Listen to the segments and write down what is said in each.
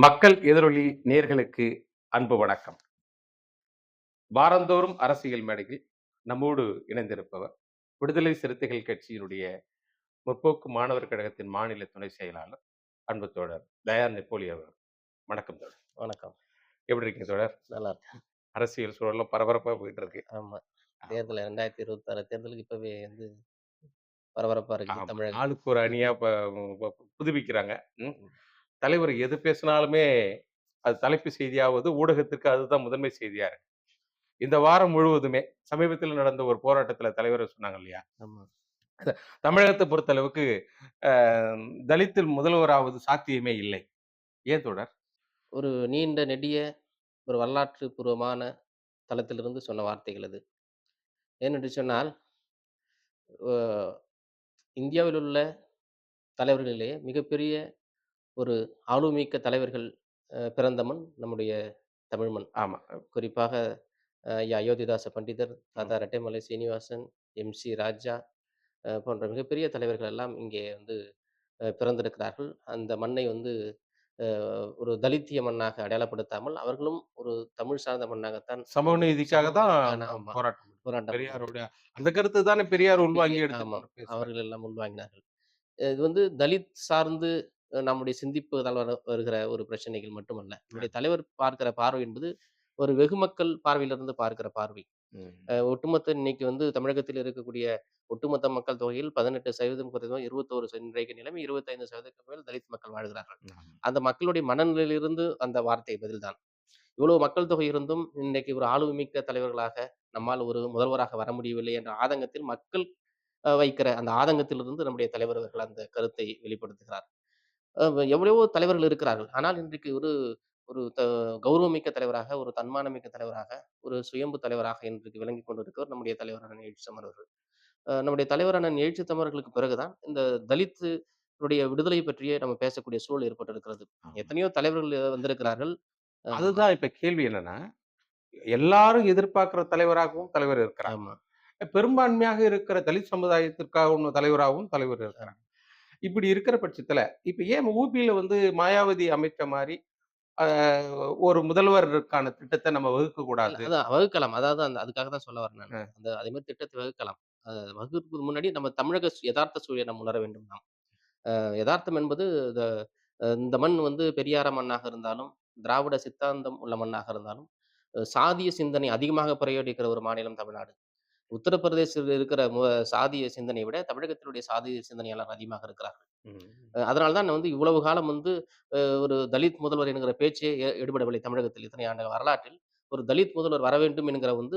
மக்கள் எதிரொலி நேர்களுக்கு அன்பு வணக்கம். வாரந்தோறும் அரசியல் மேடையில் நம்மோடு இணைந்திருப்பவர் விடுதலை சிறுத்தைகள் கட்சியினுடைய முற்போக்கு மாணவர் கழகத்தின் மாநில துணை செயலாளர் அன்பு தோழர் தயார் நெப்போலி அவர். வணக்கம் தோழர். வணக்கம். எப்படி இருக்கீங்க தோழர்? நல்லா இருக்கேன். அரசியல் சூழலும் பரபரப்பா போயிட்டு இருக்கு. ஆமா. ஆமா, தேர்தல் 2026 தேர்தலுக்கு இப்பவே வந்து பரபரப்பா இருக்குது ஆமா. தமிழகத்துல. ஆளுக்கு ஒரு அணியா புதுப்பிக்கிறாங்க. ம். ம். தலைவர் எது பேசினாலுமே அது தலைப்பு செய்தியாவது ஊடகத்திற்கு அதுதான் முதன்மை செய்தியா இருக்கு. இந்த வாரம் முழுவதுமே சமீபத்தில் நடந்த ஒரு போராட்டத்துல தலைவர் சொன்னாங்க இல்லையா? ஆமா. தமிழகத்தை பொறுத்தளவுக்கு அ தலித்தில் முதல்வராவது சாத்தியமே இல்லை. ஏன் தோழர்? ஒரு நீண்ட நெடிய ஒரு வரலாற்று பூர்வமான தளத்திலிருந்து சொன்ன வார்த்தைகள் அது. ஏனென்று சொன்னால், அ இந்தியாவில் உள்ள தலைவர்களிலே மிகப்பெரிய ஒரு ஆளுமைமிக்க தலைவர்கள் பிறந்த மண் நம்முடைய தமிழ் மண். ஆமா. குறிப்பாக ஐயா அயோத்திதாச பண்டிதர், ம். தாத்தா ரெட்டைமலை சீனிவாசன், எம்.சி. ராஜா போன்ற மிகப்பெரிய தலைவர்கள் எல்லாம் இங்கே வந்து பிறந்திருக்கிறார்கள். அந்த மண்ணை வந்து அ ஒரு தலித்திய மண்ணாக அடையாளப்படுத்தாமல், அவர்களும் ஒரு தமிழ் சார்ந்த மண்ணாகத்தான் சமூக நீதிக்காக சமூக தான் நீதிக்கான ஆமா. போராட்டம். போராட்டம் பண்ணார்கள். பெரியாருடைய அந்த கருத்து தானே பெரியார் உள்வாங்கி எடுத்துட்டு ஆமாம். பேசுறாரு. அவர்கள் எல்லாம் உள்வாங்கினார்கள். இது வந்து தலித் சார்ந்து நம்முடைய சிந்திப்பதால் வருகிற ஒரு பிரச்சனைகள் மட்டுமல்ல. அ. நம்முடைய தலைவர் பார்க்கிற பார்வை என்பது ஒரு வெகுமக்கள் பார்வையிலிருந்து பார்க்கிற பார்வை. ம். ஒட்டுமொத்த இன்னைக்கு வந்து தமிழகத்தில் இருக்கக்கூடிய ஒட்டுமொத்த மக்கள் தொகையில் 18% குறைந்தது 21 இன்றைய நிலைமை 25% மேல் தலித் மக்கள் வாழ்கிறார்கள். ஆமா. அந்த மக்களுடைய மனநிலையிலிருந்து அந்த வார்த்தை பதில்தான். இவ்வளவு மக்கள் தொகை இருந்தும் இன்னைக்கு ஒரு ஆளுமைமிக்க தலைவர்களாக நம்மால் ஒரு முதல்வராக வர முடியவில்லை என்ற ஆதங்கத்தில் மக்கள் வைக்கிற அந்த ஆதங்கத்திலிருந்து நம்முடைய தலைவர் அவர்கள் அந்த கருத்தை வெளிப்படுத்துகிறார். அ எவ்வளவோ தலைவர்கள் இருக்கிறார்கள். ஆனால் இன்றைக்கு ஒரு ஒரு கௌரவமிக்க தலைவராக, ஒரு தன்மானமிக்க தலைவராக, ஒரு சுயம்பு தலைவராக இன்றைக்கு விளங்கிக் கொண்டிருக்கிறவர் நம்முடைய தலைவர் அண்ணன் எழுச்சி தமிழ் அவர்கள். நம்முடைய தலைவர் அண்ணன் எழுச்சி தமிழர்களுக்கு பிறகுதான் இந்த தலித் உடைய விடுதலை பற்றியே நம்ம பேசக்கூடிய சூழல் ஏற்பட்டிருக்கிறது. ஆமா. எத்தனையோ தலைவர்கள் வந்திருக்கிறார்கள். ஆமா, அதுதான் இப்ப கேள்வி என்னன்னா, எல்லாரும் எதிர்பார்க்கிற தலைவராகவும் தலைவர் இருக்கிறார். ஆமா, பெரும்பான்மையாக இருக்கிற தலித் சமுதாயத்திற்காகவும் தலைவராகவும் தலைவர் ஆமா. இருக்கிறார். இப்படி இருக்கிற பட்சத்துல, இப்ப ஏன் உபில வந்து மாயாவதி அமைச்ச மாரி, அ ஒரு முதல்வருக்கான திட்டத்த நம்ம வகுக்கக் இல்ல கூடாது. அதான் வகுக்கலாம். அதாவது அதுக்காக தான் சொல்ல வரேன் நானு. அ. அதே மாரி திட்டத்தை வகுக்கலாம். வகுப்பதற்கு முன்னாடி நம்ம தமிழக எதார்த்த சூழலை நாம் உணர வேண்டும் நாம். எதார்த்தம் என்பது த இந்த மண் வந்து பெரியார மண்ணாக இருந்தாலும், திராவிட சித்தாந்தம் உள்ள மண்ணாக இருந்தாலும், சாதிய சிந்தனை அதிகமாக பிரயோகிக்கிற ஒரு மாநிலம் தமிழ்நாடு. உத்தரப்பிரதேசத்தில் இருக்கிற சாதிய சிந்தனையை விட தமிழகத்தினுடைய சாதிய சிந்தனையாளர் அதிகமாக இருக்கிறார்கள். ம். அதனால தான் வந்து இவ்வளவு காலம் வந்து ஒரு தலித் முதல்வர் என்கிற பேச்சே எடுபடவில்லை தமிழகத்தில் இத்தனை ஆண்டு வரலாற்றில். ஒரு தலித் முதல்வர் வர வேண்டும் என்கிற வந்து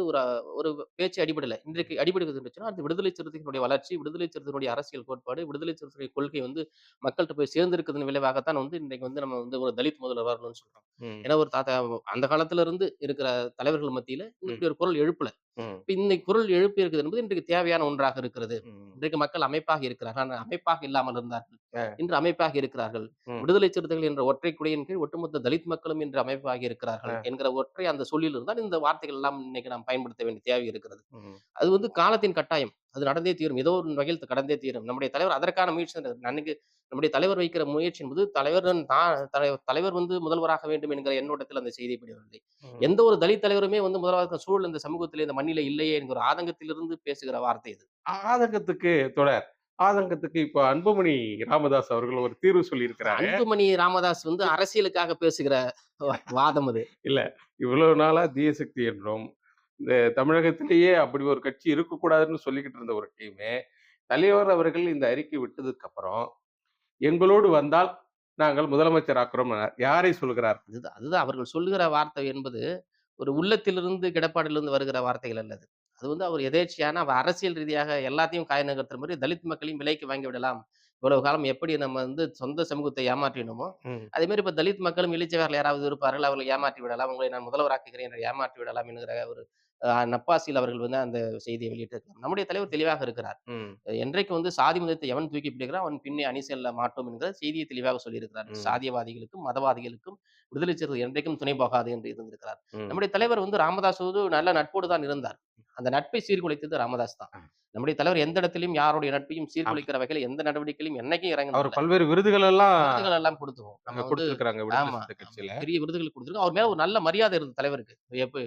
ஒரு பேச்சே அடிபடல. இன்றைக்கு அடிபடுகிறது என்று சொன்னால், அது விடுதலை சிறுத்தைகளுடைய வளர்ச்சி, விடுதலை சிறுத்தைகளுடைய அரசியல் கோட்பாடு, விடுதலை சிறுத்தைகளுடைய கொள்கை வந்து மக்கள்ட்ட போய் சேர்ந்திருக்கிறதன் விளைவாகத்தான் வந்து இன்றைக்கு வந்து நம்ம வந்து ஒரு தலித் முதல்வர் வரணும்னு சொல்றோம். ம். ஏன்னா ஒரு தாத்தா அந்த காலத்துல இருந்து இருக்கிற தலைவர்கள் மத்தியில ம். இப்படி ஒரு குரல் எழுப்பல. ம். இப்ப இன்னைக்கு குரல் எழுப்பி இருக்குது என்பது இன்றைக்கு தேவையான ஒன்றாக இருக்கிறது. ம். இன்றைக்கு மக்கள் அமைப்பாக இருக்கிறார்கள். ஆனால் அமைப்பாக இல்லாமல் இருந்தார்கள். அ. இன்று அமைப்பாக இருக்கிறார்கள். ம். விடுதலை சிறுத்தைகள் என்ற ஒற்றை குடையின் கீழ் ஒட்டுமொத்த தலித் மக்களும் இன்று அமைப்பாகி இருக்கிறார்கள் அ. என்கிற ஒற்றை அந்த சொல்லில் தான் இந்த வார்த்தைகள் எல்லாம் இன்னைக்கு நாம் பயன்படுத்த வேண்டிய தேவை இருக்கிறது. ம். அது வந்து காலத்தின் கட்டாயம். அது நடந்தே தீரும். ஏதோ ஒரு வகையில் கடந்தே தீரும். நம்முடைய தலைவர் அதற்கான முயற்சி அன்னைக்கு நம்முடைய தலைவர் வைக்கிற முயற்சி என்பது தலைவர் வந்து முதல்வராக வேண்டும் என்கிற எண்ணோட்டத்தில் அந்த செய்தி வெளிவரவில்லை. ம். எந்த ஒரு தலித் தலைவருமே வந்து முதல்வராக சூழல் இந்த சமூகத்திலே, இந்த மண்ணிலே இல்லையே என்கிற ஆதங்கத்திலிருந்து பேசுகிற வார்த்தை இது. ஆதங்கத்துக்கு தொடர். ஆதங்கத்துக்கு இப்ப அன்புமணி ராமதாஸ் அவர்கள் ஒரு தீர்வு சொல்லியிருக்கிறாரு. அன்புமணி ராமதாஸ் வந்து அரசியலுக்காக பேசுகிற வாதம் அது. இல்ல, இவ்வளவு நாளா தீயசக்தி என்றும், இந்த தமிழகத்திலேயே அப்படி ஒரு கட்சி இருக்கக்கூடாதுன்னு சொல்லிக்கிட்டு இருந்த ஒரு டீமு, தலைவர் அவர்கள் இந்த அறிக்கை விட்டதுக்கு அப்புறம், எங்களோடு வந்தால் நாங்கள் முதலமைச்சர் ஆக்குறோம்னார். யாரை சொல்கிறார்? அதுதான் அதுதான் அவர்கள் சொல்லுகிற வார்த்தை என்பது, ஒரு உள்ளத்திலிருந்து கிடப்பாடிலிருந்து வருகிற வார்த்தைகள் அல்ல அது. அது வந்து அவர் எதேர்ச்சையான அவர் அரசியல் ரீதியாக எல்லாத்தையும் காய் நகர்த்துற மாரி தலித் மக்களையும் விலைக்கு வாங்கி விடலாம். இவ்வளவு காலம் எப்படி நம்ம வந்து சொந்த சமூகத்தை ஏமாற்றினோமோ, ம். அதே மாரி இப்ப தலித் மக்களும் இளிச்சவாயர்கள் யாராவது இருப்பார்கள். அவர்களை ஏமாற்றி விடலாம். உங்களை நான் முதல்வராக்குகிறேன் என்று ஏமாற்றி விடலாம் என்கிற ஒரு நப்பாசியில் அவர்கள் வந்து அந்த செய்தியை வெளியிட்டிருக்கிறார். நம்முடைய தலைவர் தெளிவாக இருக்கிறார். ம். என்றைக்கு வந்து சாதி மதத்தை எவன் தூக்கி பிடிக்கிறான், அவன் பின்னே அணி செல்ல மாட்டோம் என்கிற செய்தியை தெளிவாக சொல்லியிருக்கிறார். ம். சாதியவாதிகளுக்கும், மதவாதிகளுக்கும் விடுதலை சிறுத்தை என்றைக்கும் துணை போகாது என்று இருந்திருக்கிறார். ம். நம்முடைய தலைவர் வந்து ராமதாஸோடு நல்ல நட்போடு தான் இருந்தார். அந்த நட்பை சீர்குலைத்தது ராமதாஸ் தான். அ. நம்முடைய தலைவர் எந்த இடத்திலும் யாருடைய நட்பையும் ஆமா. சீர்குலைக்கிற வகையில எந்த நடவடிக்கையிலும் என்னைக்கும் அவர் இறங்குனதில்ல. பல்வேறு விருதுகள் எல்லாம் விருதுகள் எல்லாம் குடுத்துருவோம். நம்ம வந்து குடுத்திருக்கிறாங்க விடுதலை ஆமா, சிறுத்தை ஆமா. கட்சியில. பெரிய விருதுகள் குடுத்துருக்கோம். அவர் மேல ஒரு நல்ல மரியாதை இருந்தது தலைவருக்கு. எப்ப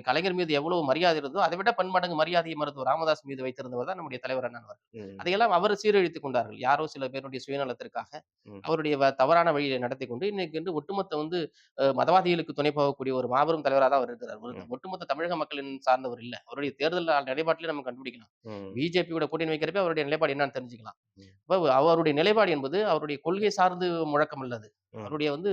கலைஞர் மீது எவ்வளவு மரியாதை இருந்ததோ, அதை விட பன்மடங்கு மரியாதையை மருத்துவர் ராமதாஸ் மீது வைத்திருந்தவர் தான் நம்முடைய தலைவர் அண்ணன் அவர்கள். ம். அதையெல்லாம் அவர் சீரழித்துக் கொண்டார்கள். யாரோ சில பேருடைய சுயநலத்திற்காக ம். அவருடைய தவறான வழியில நடத்திக் கொண்டு, இன்னைக்கு வந்து ஒட்டுமொத்த வந்து மதவாதிகளுக்கு துணை போகக்கூடிய ஒரு மாபெரும் தலைவரா தான் அவர் இருக்கிறார். ஒரு ம். ஒட்டுமொத்த தமிழக மக்களின் சார்ந்தவர் இல்ல. அவருடைய தேர்தல் நிலைப்பாட்டிலே நம்ம கண்டுபிடிக்கலாம். ம். பிஜேபியோட கூட்டணி வைக்கிறப்ப அவருடைய நிலைப்பாடு என்னன்னு தெரிஞ்சுக்கலாம். ம். அப்ப அவருடைய நிலைப்பாடு என்பது அவருடைய கொள்கை சார்ந்து முழக்கம் அல்ல அது. ம். அவருடைய வந்து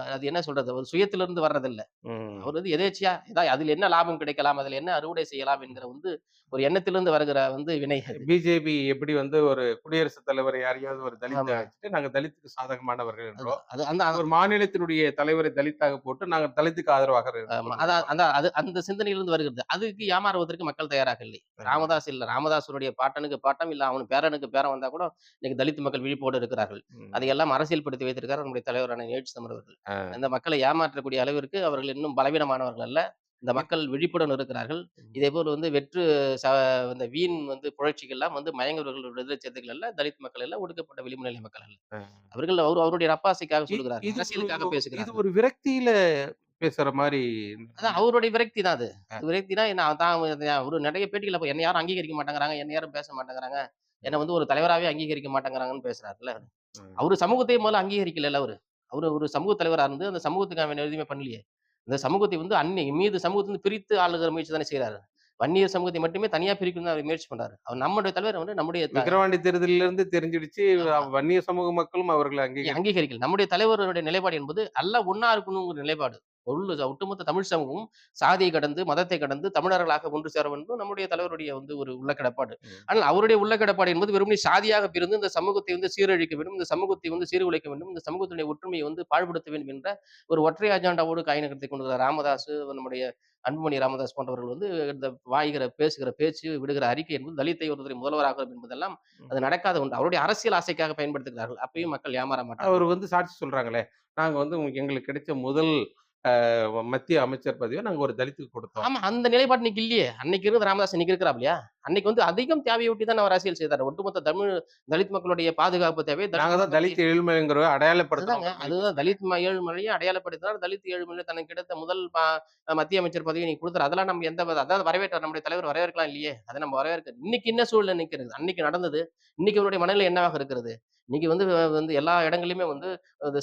அது என்ன சொல்றது? ஒரு சுயத்திலிருந்து வர்றதில்ல. ம். அவர் வந்து எதேர்ச்சையா அதில என்ன லாபம் கிடைக்கலாம்? அதில என்ன அறுவடை செய்யலாம்? என்கிற வந்து ஒரு எண்ணத்திலிருந்து வருகிற வந்து வினை அது. பிஜேபி எப்படி வந்து ஒரு குடியரசுத் தலைவரை யாரையாவது ஒரு தலித்த ஆமா. வச்சுட்டு நாங்க தலித்துக்கு சாதகமானவர்கள் அது என்றோ, அது அந்த ஒரு மாநிலத்தினுடைய தலைவரை தலித்தாக போட்டு நாங்க தலித்துக்கு ஆதரவாக ஆமா. இருக்கிறோம். அந்த அது அந்த சிந்தனையிலிருந்து வருகிறது. அதுக்கு ஏமாறுவதற்கு மக்கள் தயாராக இல்லை. ராமதாஸ் இல்ல. ராமதாஸுடைய பாட்டனுக்கு பாட்டன், இல்ல அவன் பேரனுக்கு பேரன் வந்தா கூட இன்னைக்கு தலித் மக்கள் விழிப்போடு இருக்கிறார்கள். ம். அதையெல்லாம் அரசியல்படுத்தி வைத்திருக்கிறார் நம்முடைய தலைவரான ஏட்சமர் அவர்கள். ஆ. அந்த மக்களை ஏமாற்றக்கூடிய அளவிற்கு அவர்கள் இன்னும் பலவீனமானவர்கள் அல்ல. இந்த மக்கள் விழிப்புடன் இருக்கிறார்கள். ம். இதேபோல் வந்து ச இந்த வீண் வந்து புரட்சிகள்லாம் வந்து மயங்குறவர்கள் விடுதலை சிறுத்தைகள் அல்ல, தலித் மக்கள் அல்ல, ஒடுக்கப்பட்ட விளிம்பு நிலை மக்கள் அல்ல. ஆ. அவருடைய நப்பாசைக்காக இ சொல்லுகிறார்கள். இது அரசியலுக்காக இது பேசுகிறார்கள். ஒரு விரக்தியில பேசுற மாரி. அதான் அவருடைய விரக்தி தான் அது. அ. விரக்தினா நான் தான் ஒரு நெறைய பேட்டிகள்ல என்னை யாரும் அங்கீகரிக்க மாட்டேங்கிறாங்க. என்னை யாரும் பேச மாட்டேங்கிறாங்க. என்ன வந்து ஒரு தலைவராவே அங்கீகரிக்க மாட்டேங்கிறாங்கன்னு பேசுறாருல்ல. ம். அவரு சமூகத்தையும் முதல்ல அங்கீகரிக்கலல்ல அவரு. அவரு ஒரு சமூக தலைவரா இருந்து அந்த சமூகத்துக்கு அவன் எதுவுமே பண்ணலையே. இந்த சமூகத்தை வந்து மீது சமூகத்திலிருந்து பிரித்து ஆளுகிற முயற்சி தானே செய்றாரு. வன்னியர் சமூகத்தை மட்டுமே தனியா பிரிக்கணும்னு அவர் முயற்சி பண்றாரு. அவர் நம்முடைய தலைவர் வந்து நம்முடைய விக்கிரவாண்டி தேர்தலிலிருந்து தெரிஞ்சிடுச்சு. ஆமா. வன்னிய சமூக மக்களும் அவர்கள அங்கீகரிக்கல. நம்முடைய தலைவருடைய நிலைப்பாடு என்பது எல்லாம் ஒண்ணா இருக்கணுங்கிற நிலைப்பாடு. ஒட்டுமொத்த தமிழ் சமூகமும் சாதியை கடந்து, மதத்தை கடந்து தமிழர்களாக ஒன்று சேர வேண்டும் நம்முடைய தலைவருடைய வந்து ஒரு உள்ள கிடப்பாடு. ம். ஆனால் அவருடைய உள்ள கிடப்பாடு என்பது வெறுமனே சாதியாக பிரிந்து இந்த சமூகத்தை வந்து சீரழிக்க வேண்டும், இந்த சமூகத்தை வந்து சீர்குலைக்க வேண்டும், இந்த சமூகத்தினுடைய ஒற்றுமையை வந்து பாழ்படுத்த வேண்டும் என்ற ஒரு ஒற்றை அஜெண்டாவோடு காய் நகர்த்திக் கொண்டிருக்கிற ராமதாஸ், நம்முடைய அன்புமணி ராமதாஸ் போன்றவர்கள் வந்து இந்த பேசுகிற பேச்சு, விடுகிற அறிக்கை என்பது தலித்தை ஒருத்தரை முதல்வராக என்பதெல்லாம் ம். அது நடக்காத ஒன்று. அவருடைய அரசியல் ஆசைக்காக பயன்படுத்துகிறார்கள். அப்பயும் மக்கள் ஏமாற மாட்டார்கள். அவரு வந்து சாட்சி சொல்றாங்களே, நாங்க வந்து எங்களுக்கு கிடைச்ச முதல் மத்திய அமைச்சர் பதவிய நாங்க ஒரு தலித்துக்கு குடுத்தோம். ஆமா. அந்த நிலைப்பாடு இன்னைக்கு இல்லையே. அன்னைக்கு இருந்த ராமதாஸ் இன்னைக்கு இருக்கிறாப்லயா? அன்னைக்கு வந்து அதிகம் தேவையொட்டி தான் அவர் அரசியல் செய்தாரு. ஒட்டுமொத்த தலித் மக்களுடைய பாதுகாப்பு தேவை. நாங்க தான் தலித் எழுமைங்கிறத அதுதாங்க. அடையாளப்படுத்தணும். அதுதான் தலித் ஏழுமலையை அடையாளப்படுத்தினார். தலித் ஏழுமலையில தனக்கு கிடைத்த முதல் மத்திய அமைச்சர் பதவிய நீங்க குடுத்தாரு. அதெல்லாம் நம்ம அதாவது வரவேற்றார் நம்முடைய தலைவர் வரவேற்கலாம் இல்லையே. அத நம்ம வரவேற்க இன்னைக்கு என்ன சூழ்நிலை நிக்கிறது? அன்னைக்கு நடந்தது. இன்னைக்கு அவருடைய மனநிலை என்னவாக இருக்கிறது? இன்னைக்கு வந்து எல்லா இடங்களிலுமே வந்து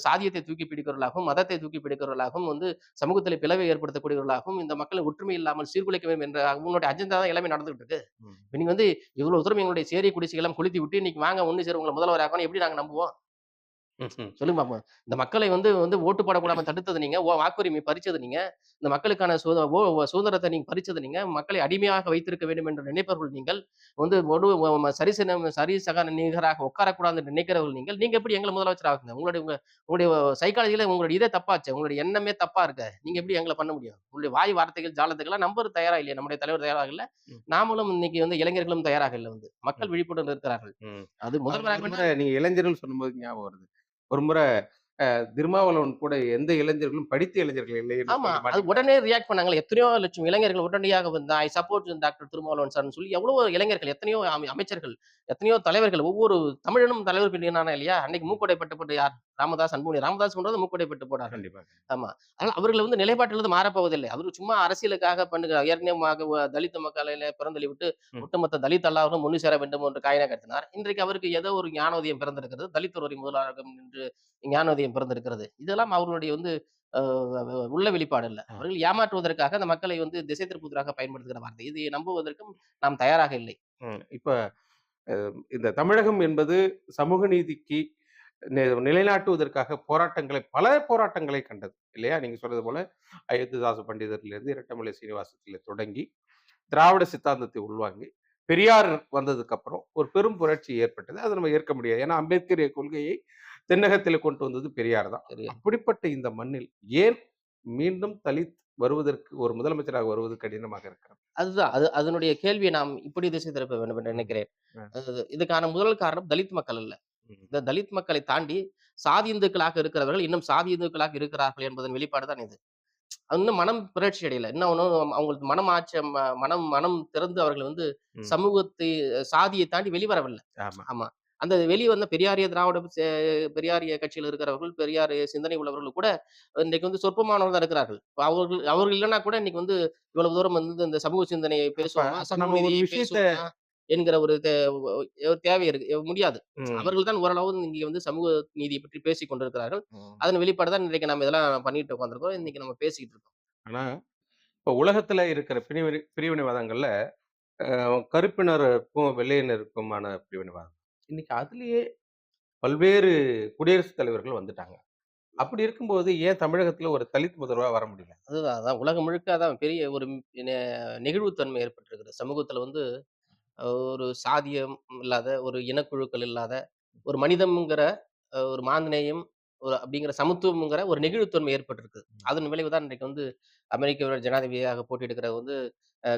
சாதியத்தை தூக்கி பிடிக்கிறவர்களாகவும், மதத்தை தூக்கி பிடிக்கிறவர்களாகவும் வந்து சமூகத்திலே பிளவை ஏற்படுத்தக்கூடியவர்களாகவும், இந்த மக்களை ஒற்றுமை இல்லாமல் சீர்குலைக்க வேண்டும் என்ற அவங்களுடைய அஜெண்டா தான் எல்லாமே நடந்துகிட்டு இருக்கு. ம். இப்ப நீங்க வந்து இவ்வளவு தூரம் எங்களுடைய சேரி குடிசைகள்லாம் கொளுத்தி விட்டு, இன்னைக்கு வாங்க ஒண்ணு சேருங்க உங்கள முதல்வர் ஆக்கணும்னு எப்படி நாங்க நம்புவோம்? ம்ஹ்ம். சொல்லுங்க பாப்போம். இந்த மக்களை வந்து வந்து ஓட்டு போடக்கூடாம தடுத்தது நீங்க. வாக்குரிமை பறிச்சது நீங்க. இந்த மக்களுக்கான சுதந்திரத்த நீங்க பறிச்சது நீங்க. மக்களை அடிமையாக வைத்திருக்க வேண்டும் என்று நினைப்பவர்கள் நீங்கள். வந்து ஒடு ம சரிசக நிகராக உட்காரக்கூடாது என்று நினைக்கிறவர்கள் நீங்கள். நீங்க எப்படி எங்கள முதலமைச்சர் ஆக்குங்க? உங்களுடைய சைக்காலஜில உங்களுடைய இதே தப்பாச்சே. உங்களுடைய எண்ணமே தப்பா இருக்க. நீங்க எப்படி எங்கள பண்ண முடியும்? உங்களுடைய வாய் வார்த்தைகள், ஜாலத்துக்கெல்லாம் நம்பர் தயாரா இல்லையே. நம்முடைய தலைவர் தயாராக இல்ல. ம். நாமளும் இன்னைக்கு வந்து இளைஞர்களும் தயாராக இல்ல வந்து. மக்கள் ம். விழிப்புடன் இருக்கிறார்கள். ம். அது முதல்வராக ஒரு வேண்டிய முறை நீங்க இளைஞர்கள்னு சொல்லும்போது ஞாபகம் வருது. ஒரு முறை திருமாவளவன் கூட எந்த இளைஞர்களும் படித்த இளைஞர்கள் இல்லைன்னு ஆமா. சொல்லி அது மாட்டிக்கிட்டாங்க. உடனே ரியாக்ட் பண்ணாங்கல்ல. எத்தனையோ லட்சம் இளைஞர்கள் உடனடியாக வந்து ஐ சப்போர்ட் டாக்டர் திருமாவளவன் சார்ன்னு சொல்லி எவ்வளவோ இளைஞர்கள், எத்தனையோ அமைச்சர்கள், எத்தனையோ தலைவர்கள், ஒவ்வொரு தமிழனும் தலைவர் பின்னானா இல்லையா? அன்னைக்கு மூக்கொடை பெற்றப்பட்டு யார்? ராமதாஸ், அன்புமணி ராமதாஸ் போன்றவர் மூக்கொடை பெற்று போனார்கள். கண்டிப்பா. ஆமா. அதனால அவர்கள் வந்து நிலைப்பாட்டிலிருந்து மாறப்போவதில்லை. அவரு சும்மா அரசியலுக்காக பண்ணுகிறார். ஏற்கனவே தலித் மக்களிலே பிறந்தளிவிட்டு ம். ஒட்டுமொத்த தலித் எல்லாரும் ஒண்ணு சேர வேண்டும் என்று காயினா கட்டினார். இன்றைக்கு அவருக்கு ஏதோ ஒரு ஞானோதயம் பிறந்திருக்கிறது. தலித் ஒருவரை முதல்வராக என்று ஞானோதயம் பிறந்திருக்கிறது. இதெல்லாம் அவர்களுடைய வந்து அ உள்ள வெளிப்பாடு இல்ல. அ. அவர்கள் ஏமாற்றுவதற்காக அந்த மக்களை வந்து திசை திருப்புவதற்காக பயன்படுத்துகிற வார்த்தை. இதை நம்புவதற்கும் நாம் தயாராக இல்லை. ம். இப்ப இந்த தமிழகம் என்பது சமூக நீதிக்கு நிலைநாட்டுவதற்காக பல போராட்டங்களை கண்டது இல்லையா? நீங்க சொல்றது போல அயோத்திதாச பண்டிதரிலிருந்து இரட்டமலை சீனிவாசத்தில தொடங்கி திராவிட சித்தாந்தத்தை உள்வாங்கி பெரியார் வந்ததுக்கு அப்புறம் ஒரு பெரும் புரட்சி ஏற்பட்டது. அதை நம்ம ஏற்க முடியாது. ஏன்னா அம்பேத்கரிய கொள்கையை தென்னகத்தில கொண்டு வந்தது பெரியார் தான். சரியா? அப்படிப்பட்ட இந்த மண்ணில் ஏன் மீண்டும் தலித் வருவதற்கு ஒரு முதலமைச்சராக வருவது கடினமாக இருக்கிறது? அதுதான். அதனுடைய கேள்வியை நாம் இப்படி திசை திருப்ப வேண்டும் என்று ம். நினைக்கிறேன். அ. இதுக்கான முதல் காரணம் தலித் மக்கள் அல்ல. ம். இந்த தலித் மக்களை தாண்டி சாதி இந்துக்களாக இருக்கிறவர்கள் இன்னும் சாதி இந்துக்களாக இருக்கிறார்கள் என்பதன் வெளிப்பாடு தான் இது. இன்னும் மனம் புரட்சி அடையல. இன்னும் ஒண்ணும் அவங்களுக்கு மனம் ஆச்ச மனம் மனம் திறந்து அவர்கள் வந்து ம். சமூகத்தை சாதியை தாண்டி வெளிவரவில்ல. ஆமா. ஆமா. அந்த வெளிய வந்த பெரியாரிய திராவிட பெரியாரிய கட்சியில இருக்கிறவர்கள், பெரியாரிய சிந்தனை உள்ளவர்கள் கூட இன்னைக்கு வந்து சொற்பமானவர்கள் தான் இருக்கிறார்கள். இப்ப அவர்கள் அவர்கள் இல்லன்னா கூட இன்னைக்கு வந்து இவ்வளவு தூரம் வந்து இந்த சமூக சிந்தனையை அப்ப பேசுவோமா, அப்ப சமூக நம்ம ஒரு நீதியை விஷயத்த பேசுவோமா என்கிற ஒரு தேவை இருக்கு. முடியாது. ம். அவர்கள் தான் ஓரளவு இங்க வந்து சமூக நீதியை பற்றி பேசிக் கொண்டிருக்கிறார்கள். ம். அதன் வெளிப்பாடு தான் இன்றைக்கு நம்ம இதெல்லாம் பண்ணிட்டு உட்கார்ந்திருக்கோம். இன்னைக்கு நம்ம பேசிக்கிட்டு இருக்கோம். ஆனா, இப்ப உலகத்துல இருக்கிற பிரிவினைவாதங்கள்ல கருப்பினருக்கும், வெள்ளையினருக்குமான பிரிவினைவாதம். இன்னைக்கு அதிலேயே பல்வேறு குடியரசுத் தலைவர்கள் வந்துட்டாங்க. அப்படி இருக்கும்போது ஏன் தமிழகத்துல ஒரு தலித் முதல்வரா வர முடியல? அதுதான் அதான் உலகம் முழுக்க அதான் பெரிய ஒரு நெகிழ்வுத்தன்மை ஏற்பட்டிருக்குது. சமூகத்துல வந்து ஒரு சாதியம் இல்லாத, ஒரு இனக்குழுக்கள் இல்லாத, ஒரு மனிதம்ங்கிற ஒரு மாந்தநேயம், ஒரு அப்படிங்கிற சமத்துவம்ங்கிற ஒரு நெகிழ்வுத்தன்மை ஏற்பட்டிருக்கு. ம். அதன் விளைவு தான் இன்றைக்கு வந்து அமெரிக்காவோட ஜனாதிபதியாக போட்டியிடுகிற வந்து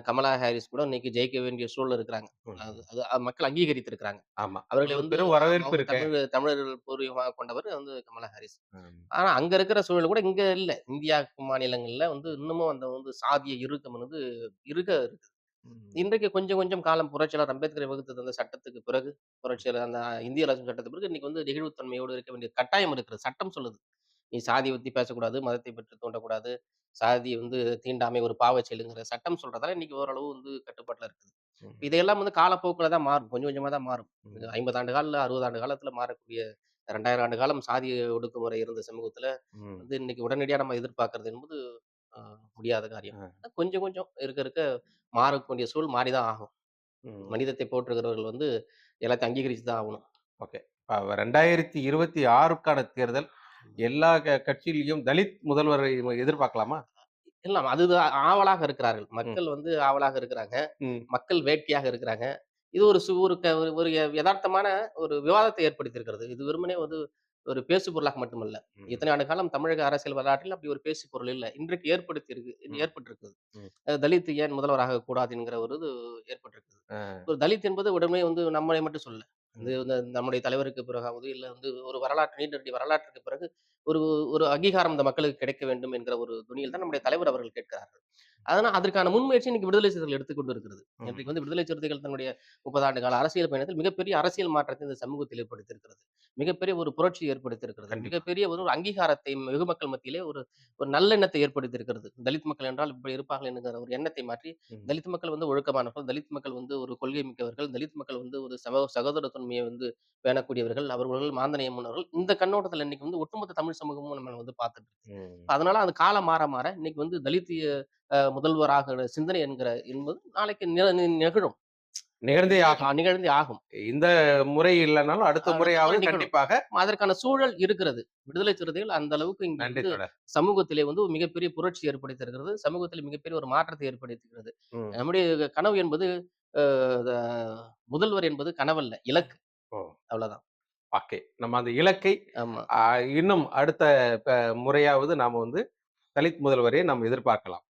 கமலா ஹாரிஸ் கூட இன்னைக்கு ஜெயிக்க வேண்டிய சூழல்ல இருக்கிறாங்க. அது ம். அது மக்கள் அங்கீகரித்திருக்கிறாங்க. ஆமா. அது அவர்களை ஒரு வந்து பெரும் ஆமா வரவேற்பு அவங்க இருக்கு. தமிழர்கள் பூர்வீகமாக கொண்டவர் வந்து கமலா ஹாரிஸ். ம். ஆனா அங்க இருக்கிற சூழல் கூட இங்க இல்ல. இந்தியா மாநிலங்கள்ல வந்து இன்னமும் அந்த வந்து சாதிய இறுக்கம் வந்து இருக ம். இன்றைக்கு கொஞ்சம் கொஞ்சம் காலம் புரட்சியாளர் அம்பேத்கர் வகுத்து தந்த சட்டத்துக்கு பிறகு, புரட்சியாளர் அந்த இந்திய அரசியல் சட்டத்துக்கு பிறகு இன்னைக்கு வந்து நெகிழ்வுத்தன்மையோடு இருக்க வேண்டிய கட்டாயம் இருக்கிறது. சட்டம் சொல்லுது. நீ சாதிய பத்தி பேசக்கூடாது, மதத்தை பற்றி தூண்டக்கூடாது, சாதி வந்து தீண்டாமை ஒரு பாவச் செயலுங்கிற சட்டம் சொல்றதால இன்னைக்கு ஓரளவு வந்து கட்டுப்பாட்டுல இருக்குது. ம். இதையெல்லாம் வந்து காலப்போக்குல தான் மாறும். கொஞ்சம் கொஞ்சமா தான் மாறும். ம். 50 ஆண்டு கால, 60 ஆண்டு காலத்துல மாறக்கூடிய 2000 ஆண்டு காலம் சாதிய ஒடுக்குமுறை இருந்த சமூகத்துல ம். வந்து இன்னைக்கு உடனடியா நம்ம எதிர்பார்க்கிறது என்பது அ முடியாத காரியம். அ. கொஞ்சம் கொஞ்சம் இருக்க இருக்க மாறக்கூடிய மாறி தான் ஆகும். ம். மனிதத்தை போற்றுகிறவர்கள் வந்து எல்லாத்தையும் அங்கீகரிச்சு தான் ஆகணும். ஓகே. 2026க்கான தேர்தல் எல்லா கட்சியிலயும் தலித் முதல்வரை எதிர்பார்க்கலாமா? இல்ல அதுதான் ஆவலாக இருக்கிறார்கள். ம். மக்கள் வந்து ஆவலாக இருக்கிறாங்க. ம். மக்கள் வேட்கையாக இருக்கிறாங்க. இது ஒரு சு ஒரு க ஒரு ஒரு எதார்த்தமான ஒரு விவாதத்தை ஏற்படுத்தியிருக்கிறது. இது வெறுமனே வந்து ஒரு பேசு பொருளாக மட்டுமல்ல. ம். இத்தனை ஆண்டு காலம் தமிழக அரசியல் வரலாற்றில் அப்படி ஒரு பேசு பொருள் இல்ல. இன்றைக்கு ம். ஏற்பட்டிருக்குது. ம். தலித் ஏன் முதல்வராக கூடாது என்கிற ஒரு இது ஏற்பட்டிருக்குது. அ. ஒரு தலித் என்பது உடனே வந்து நம்மளை மட்டும் சொல்லல. ம். இது வந்து நம்முடைய தலைவருக்கு பிறகாவது, இல்ல வந்து ஒரு வரலாற்று நீண்ட நெடிய வரலாற்றுக்கு பிறகு ஒரு ஒரு அங்கீகாரம் இந்த மக்களுக்கு கிடைக்க வேண்டும் என்கிற ஒரு தொனியில் தான் நம்முடைய தலைவர் அவர்கள் கேட்கிறார்கள். அதனால அதற்கான முன்முயற்சி இன்னைக்கு விடுதலை சிறுத்தைகள் எடுத்துக்கொண்டு இருக்கிறது. ம். இன்றைக்கு வந்து விடுதலை சிறுத்தைகள் தன்னுடைய 30 ஆண்டு கால அரசியல் பயணத்தில் மிகப்பெரிய அரசியல் மாற்றத்தை இந்த சமூகத்தில் ஏற்படுத்தியிருக்கிறது. மிகப்பெரிய ஒரு புரட்சியை ஏற்படுத்தியிருக்கிறது. கண்டிப்பா. மிகப்பெரிய ஒரு அங்கீகாரத்தை வெகுமக்கள் மத்தியிலே ஒரு ஒரு நல்லெண்ணத்தை ஏற்படுத்தியிருக்கிறது. தலித் மக்கள் என்றால் இப்படி இருப்பார்கள் என்கிற ஒரு எண்ணத்தை மாற்றி ம். தலித் மக்கள் வந்து ஒழுக்கமானவர்கள், தலித் மக்கள் வந்து ஒரு கொள்கை மிக்கவர்கள், தலித் மக்கள் வந்து ஒரு சகோதரத்தன்மையை வந்து பேணக்கூடியவர்கள், அவர்கள் மாந்தநேயம் உள்ளவர்கள். இந்த கண்ணோட்டத்துல இன்னைக்கு வந்து ஒட்டுமொத்த தமிழ் சமூகமும் நம்மள வந்து பார்த்துட்டு இருக்கு. ம். அதனால அது காலம் மாற மாற இன்னைக்கு வந்து தலித் முதல்வராகிற சிந்தனை என்பது நாளைக்கு நிகழும். நிகழ்ந்தே ஆகும். நிகழ்ந்தே ஆகும். இந்த முறை இல்லனாலும் அடுத்த அடுத்த முறை முறையாவது நிகழும். கண்டிப்பாக. அதற்கான சூழல் இருக்கிறது. விடுதலை சிறுத்தைகள் அந்த அளவுக்கு இங்க நன்றி வந்து தோழர். சமூகத்திலே வந்து ஒரு மிகப்பெரிய புரட்சி ஏற்படுத்தியிருக்கிறது. சமூகத்தில மிகப்பெரிய ஒரு மாற்றத்தை ஏற்படுத்தியிருக்கிறது. ம். நம்முடைய கனவு என்பது அ த முதல்வர் என்பது கனவல்ல, இலக்கு. ஓ! அவ்வளதான். ஓகே. நம்ம அந்த இலக்கை ஆமா. அ இன்னும் அடுத்த ப முறையாவது நாம வந்து தலித் முதல்வரை நாம் எதிர்பார்க்கலாம்.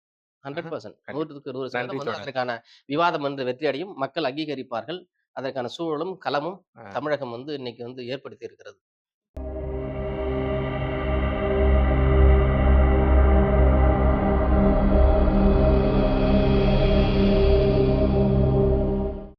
ஆஹ. 100% கண்டிப்பா. 100க்கு நன்றி 100% வந்து தோழர். அதற்கான விவாதம் வந்து வெற்றி அடையும். மக்கள் அங்கீகரிப்பார்கள். அதற்கான சூழலும், களமும் அ. தமிழகம் வந்து இன்னைக்கு வந்து ஏற்படுத்தி இருக்கிறது.